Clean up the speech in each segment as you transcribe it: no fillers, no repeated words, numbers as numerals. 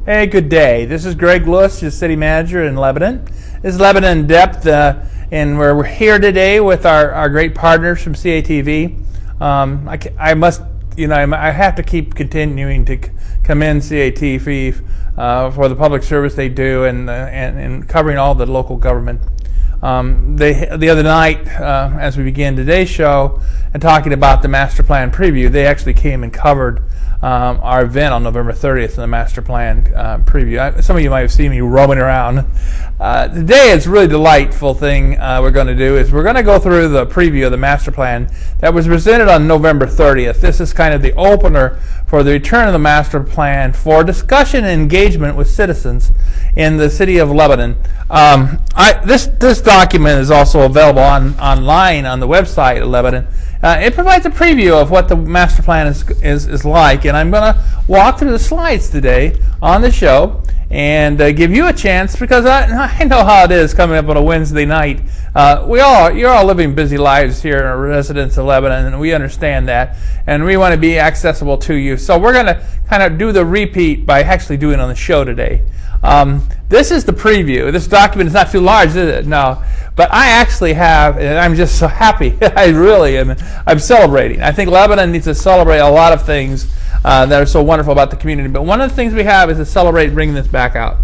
Hey, good day. This is Greg Lewis, the city manager in Lebanon. This is Lebanon in Depth, and we're here today with our great partners from CATV. I have to keep continuing to commend CATV for the public service they do and covering all the local government. The other night, as we began today's show and talking about the master plan preview, they actually came and covered our event on November 30th in the master plan preview. Some of you might have seen me roaming around. Today, it's a really delightful thing we're going to do is we're going to go through the preview of the master plan that was presented on November 30th. This is kind of the opener for the return of the master plan for discussion and engagement with citizens in the city of Lebanon. This document is also available online on the website of Lebanon. It provides a preview of what the master plan is like, and I'm going to walk through the slides today on the show and give you a chance, because I know how it is coming up on a Wednesday night. You're all living busy lives here, residents of Lebanon, and we understand that, and we want to be accessible to you. So we're going to kind of do the repeat by actually doing it on the show today. This is the preview. This document is not too large, is it? No. But I actually have, and I'm just so happy. I really am. I'm celebrating. I think Lebanon needs to celebrate a lot of things that are so wonderful about the community. But one of the things we have is to celebrate bringing this back out.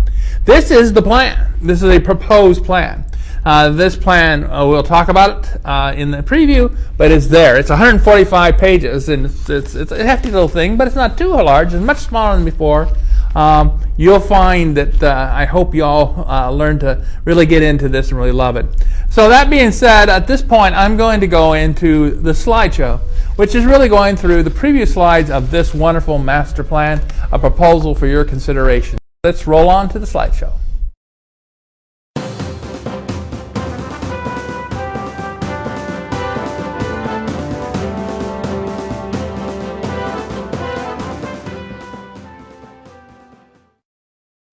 This is the plan. This is a proposed plan. This plan, we'll talk about it in the preview, but it's there. It's 145 pages, and it's a hefty little thing, but it's not too large. It's much smaller than before. You'll find that I hope you all learn to really get into this and really love it. So that being said, at this point, I'm going to go into the slideshow, which is really going through the previous slides of this wonderful master plan, a proposal for your consideration. Let's roll on to the slideshow.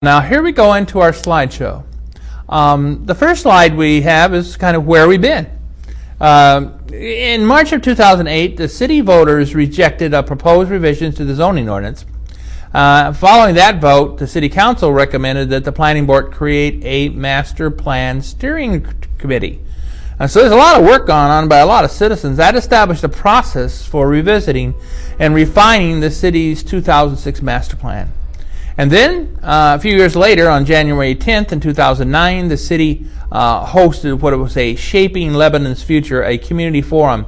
Now here we go into our slideshow. The first slide we have is kind of where we've been. In March of 2008, the city voters rejected a proposed revisions to the zoning ordinance. Following that vote, the city council recommended that the planning board create a master plan steering committee. So there's a lot of work going on by a lot of citizens. That established a process for revisiting and refining the city's 2006 master plan. And then, a few years later, on January 10th in 2009, the city hosted what it was a Shaping Lebanon's Future, a community forum.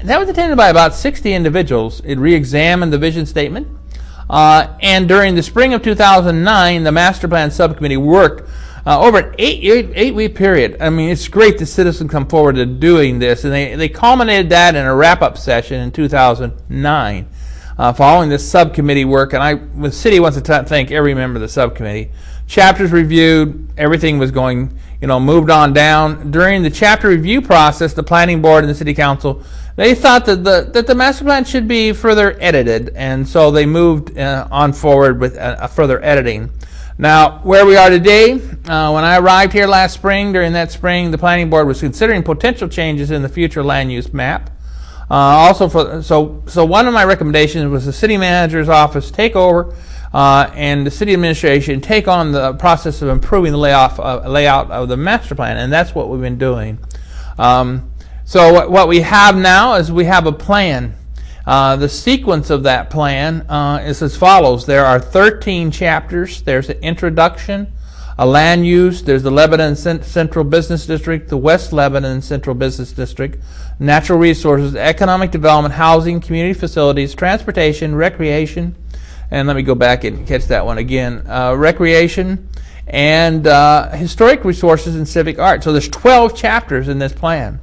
That was attended by about 60 individuals. It re-examined the vision statement. And during the spring of 2009, the Master Plan Subcommittee worked over an eight-week period. I mean, it's great the citizens come forward to doing this. And they culminated that in a wrap-up session in 2009. Following this subcommittee work, and the city wants to thank every member of the subcommittee. Chapters reviewed, everything was going, moved on down. During the chapter review process, the planning board and the city council, they thought that the master plan should be further edited, and so they moved on forward with further editing. Now, where we are today, when I arrived here last spring, during that spring, the planning board was considering potential changes in the future land use map. So one of my recommendations was the city manager's office take over and the city administration take on the process of improving the layout of the master plan, and that's what we've been doing. So what we have now is we have a plan. The sequence of that plan is as follows. There are 13 chapters. There's an introduction, a land use, there's the Lebanon Central Business District, the West Lebanon Central Business District, natural resources, economic development, housing, community facilities, transportation, recreation, and let me go back and catch that one again, recreation, and historic resources and civic art. So there's 12 chapters in this plan.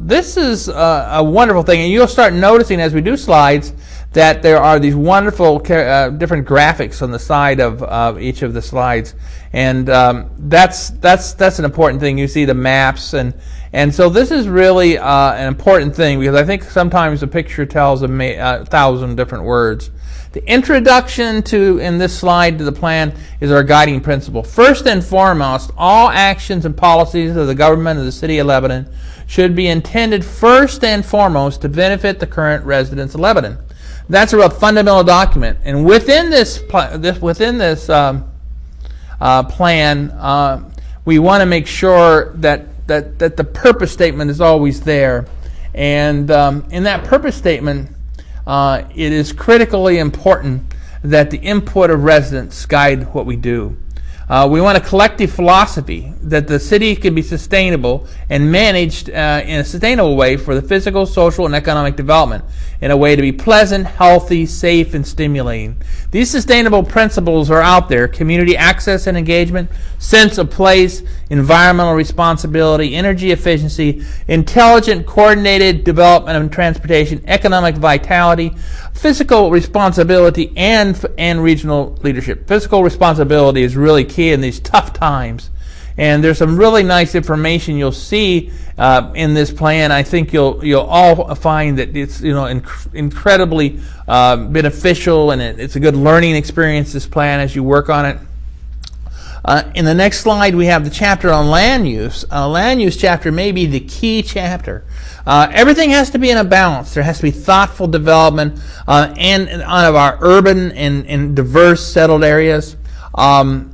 This is a wonderful thing, and you'll start noticing as we do slides that there are these wonderful different graphics on the side of each of the slides, and that's an important thing. You see the maps, and so this is really an important thing, because I think sometimes a picture tells 1,000 different words. The introduction in this slide to the plan is our guiding principle. First and foremost, all actions and policies of the government of the City of Lebanon should be intended first and foremost to benefit the current residents of Lebanon. That's a real fundamental document. And within this plan, we want to make sure that the purpose statement is always there. And in that purpose statement, it is critically important that the input of residents guide what we do. We want a collective philosophy that the city can be sustainable and managed in a sustainable way for the physical, social, and economic development in a way to be pleasant, healthy, safe, and stimulating. These sustainable principles are out there: community access and engagement, sense of place, environmental responsibility, energy efficiency, intelligent, coordinated development of transportation, economic vitality, physical responsibility, and regional leadership. Physical responsibility is really key in these tough times. And there's some really nice information you'll see in this plan. I think you'll all find that it's incredibly beneficial, and it's a good learning experience, this plan, as you work on it. In the next slide, we have the chapter on land use. Land use chapter may be the key chapter. Everything has to be in a balance. There has to be thoughtful development and of our urban and diverse settled areas.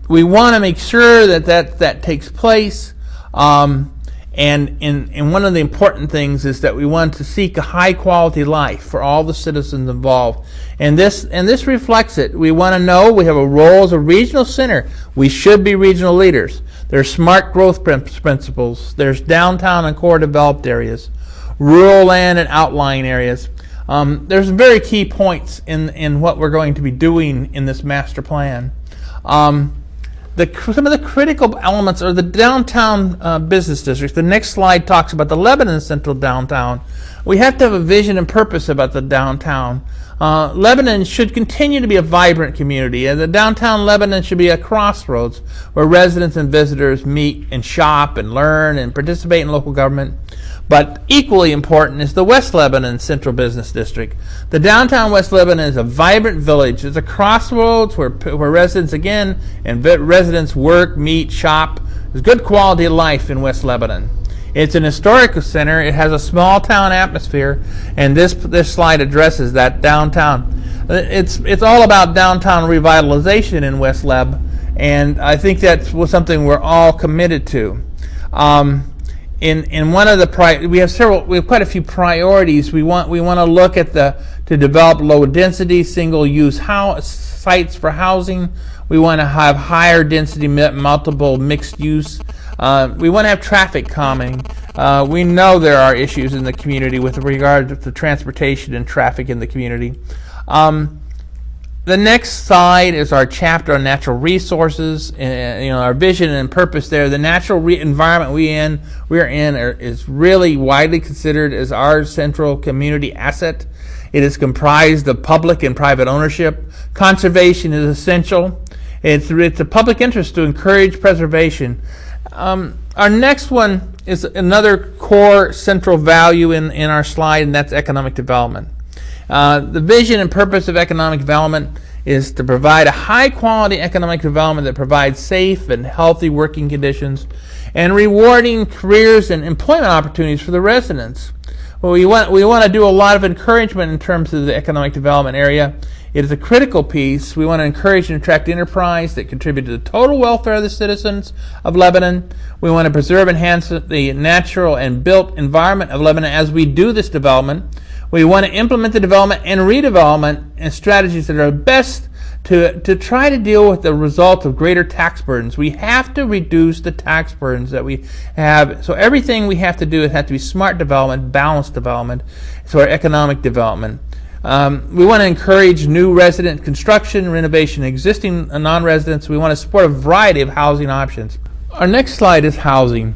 We want to make sure that takes place. And one of the important things is that we want to seek a high quality life for all the citizens involved. And this reflects it. We want to know we have a role as a regional center. We should be regional leaders. There's smart growth principles. There's downtown and core developed areas, rural land and outlying areas. There's very key points in what we're going to be doing in this master plan. Some of the critical elements are the downtown business districts. The next slide talks about the Lebanon Central Downtown. We have to have a vision and purpose about the downtown. Lebanon should continue to be a vibrant community, and the downtown Lebanon should be a crossroads where residents and visitors meet and shop and learn and participate in local government. But equally important is the West Lebanon Central Business District. The downtown West Lebanon is a vibrant village. It's a crossroads where residents residents work, meet, shop. There's good quality of life in West Lebanon. It's an historical center. It has a small town atmosphere, and this slide addresses that downtown. It's all about downtown revitalization in West Leb, and I think that's something we're all committed to. In one of the we have quite a few priorities. We want to look to develop low density single use sites for housing. We want to have higher density multiple mixed use. We want to have traffic calming. We know there are issues in the community with regard to transportation and traffic in the community. The next slide is our chapter on natural resources. Our vision and purpose there. The natural environment we're in is really widely considered as our central community asset. It is comprised of public and private ownership. Conservation is essential. It's a public interest to encourage preservation. Our next one is another core central value in our slide, and that's economic development. The vision and purpose of economic development is to provide a high-quality economic development that provides safe and healthy working conditions and rewarding careers and employment opportunities for the residents. Well, we want to do a lot of encouragement in terms of the economic development area. It is a critical piece. We want to encourage and attract enterprise that contribute to the total welfare of the citizens of Lebanon. We want to preserve and enhance the natural and built environment of Lebanon as we do this development. We want to implement the development and redevelopment and strategies that are best to try to deal with the result of greater tax burdens. We have to reduce the tax burdens that we have. So everything we have to do has to be smart development, balanced development, so our economic development. We want to encourage new resident construction, renovation of existing non-residents. We want to support a variety of housing options. Our next slide is housing.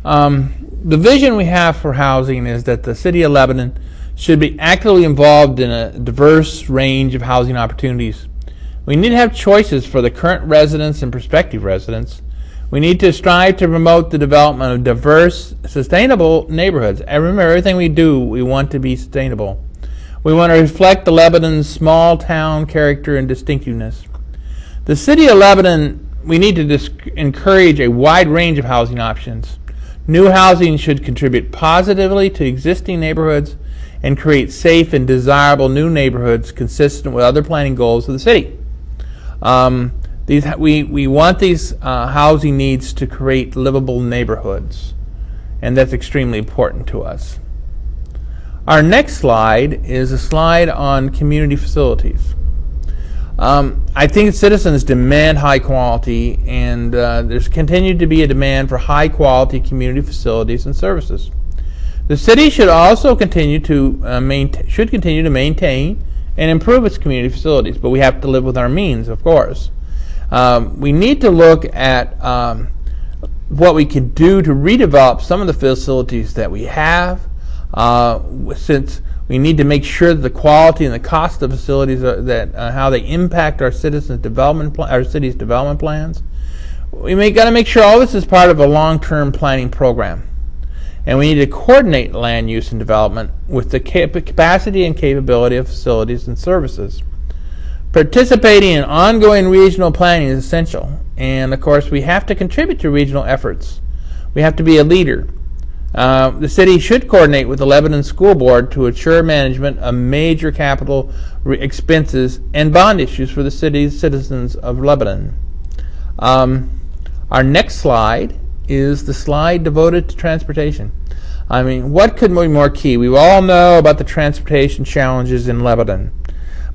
The vision we have for housing is that the city of Lebanon should be actively involved in a diverse range of housing opportunities. We need to have choices for the current residents and prospective residents. We need to strive to promote the development of diverse, sustainable neighborhoods. And remember, everything we do, we want to be sustainable. We want to reflect the Lebanon's small town character and distinctiveness. The city of Lebanon, we need to encourage a wide range of housing options. New housing should contribute positively to existing neighborhoods and create safe and desirable new neighborhoods consistent with other planning goals of the city. We want these housing needs to create livable neighborhoods, and that's extremely important to us. Our next slide is a slide on community facilities. I think citizens demand high quality, and there's continued to be a demand for high quality community facilities and services. The city should also continue to maintain and improve its community facilities, but we have to live with our means, of course. We need to look at what we can do to redevelop some of the facilities that we have, since we need to make sure that the quality and the cost of facilities how they impact our citizens' our city's development plans. We got to make sure all this is part of a long-term planning program, and we need to coordinate land use and development with the capacity and capability of facilities and services. Participating in ongoing regional planning is essential, and of course we have to contribute to regional efforts. We have to be a leader. The city should coordinate with the Lebanon School Board to ensure management of major capital expenses and bond issues for the city's citizens of Lebanon. Our next slide is the slide devoted to transportation. I mean, what could be more key? We all know about the transportation challenges in Lebanon.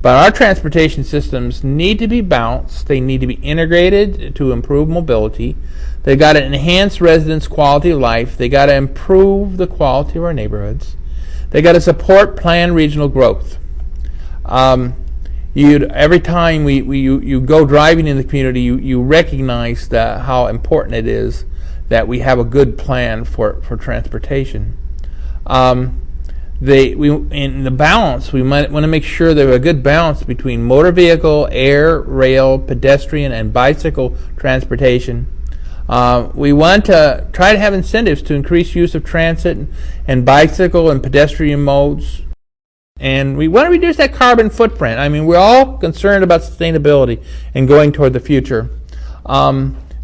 But our transportation systems need to be balanced. They need to be integrated to improve mobility. They've got to enhance residents' quality of life. They've got to improve the quality of our neighborhoods. They've got to support planned regional growth. Every time you go driving in the community, you recognize how important it is that we have a good plan for transportation. In the balance, we might want to make sure there are a good balance between motor vehicle, air, rail, pedestrian, and bicycle transportation. We want to try to have incentives to increase use of transit and bicycle and pedestrian modes. And we want to reduce that carbon footprint. I mean, we're all concerned about sustainability and going toward the future.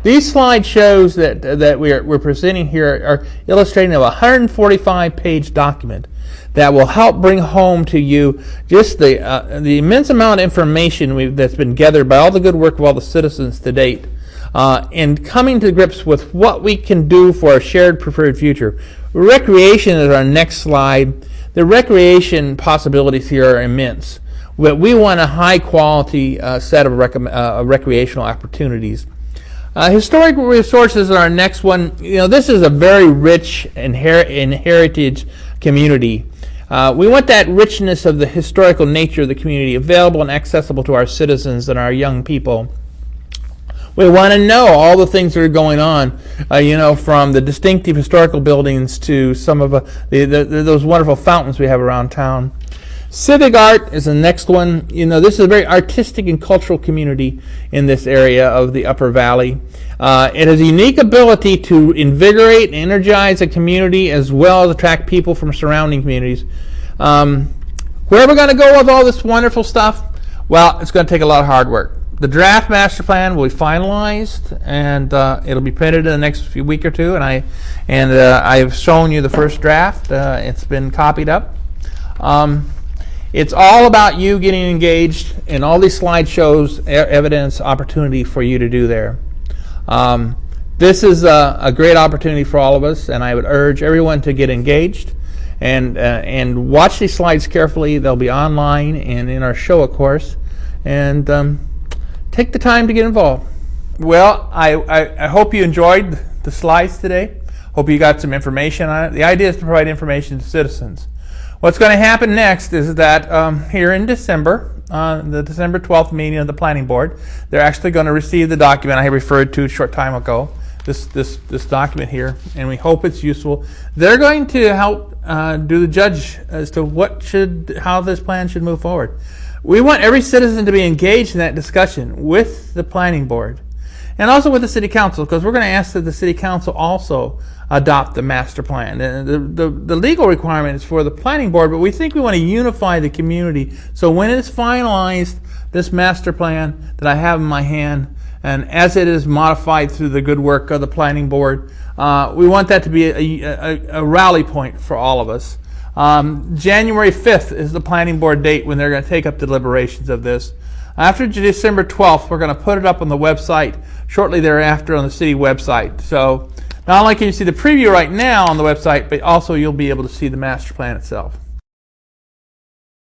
These slide shows that we're presenting here are illustrating a 145-page document that will help bring home to you just the immense amount of information that's been gathered by all the good work of all the citizens to date, and coming to grips with what we can do for a shared preferred future. Recreation is our next slide. The recreation possibilities here are immense. We want a high-quality set of recreational opportunities. Historic resources are our next one. This is a very rich in heritage community. We want that richness of the historical nature of the community available and accessible to our citizens and our young people. We want to know all the things that are going on, from the distinctive historical buildings to some of those wonderful fountains we have around town. Civic art is the next one. This is a very artistic and cultural community in this area of the Upper Valley. It has a unique ability to invigorate and energize a community as well as attract people from surrounding communities. Where are we going to go with all this wonderful stuff? Well, it's going to take a lot of hard work. The draft master plan will be finalized, and it'll be printed in the next week or two. And I have shown you the first draft. It's been copied up. It's all about you getting engaged, and all these slides shows evidence opportunity for you to do there. This is a great opportunity for all of us, and I would urge everyone to get engaged and watch these slides carefully. They'll be online and in our show, of course, and take the time to get involved. Well, I hope you enjoyed the slides today. Hope you got some information on it. The idea is to provide information to citizens. What's going to happen next is that here in December, the December 12th meeting of the Planning Board, they're actually going to receive the document I referred to a short time ago, this document here, and we hope it's useful. They're going to help do the judge as to how this plan should move forward. We want every citizen to be engaged in that discussion with the Planning Board and also with the City Council, because we're going to ask that the City Council also adopt the master plan. The legal requirement is for the Planning Board, but we think we want to unify the community. So when it's finalized, this master plan that I have in my hand, and as it is modified through the good work of the Planning Board, we want that to be a rally point for all of us. January 5th is the planning board date when they're going to take up deliberations of this. After December 12th, we're going to put it up on the website shortly thereafter on the city website. So not only can you see the preview right now on the website, but also you'll be able to see the master plan itself.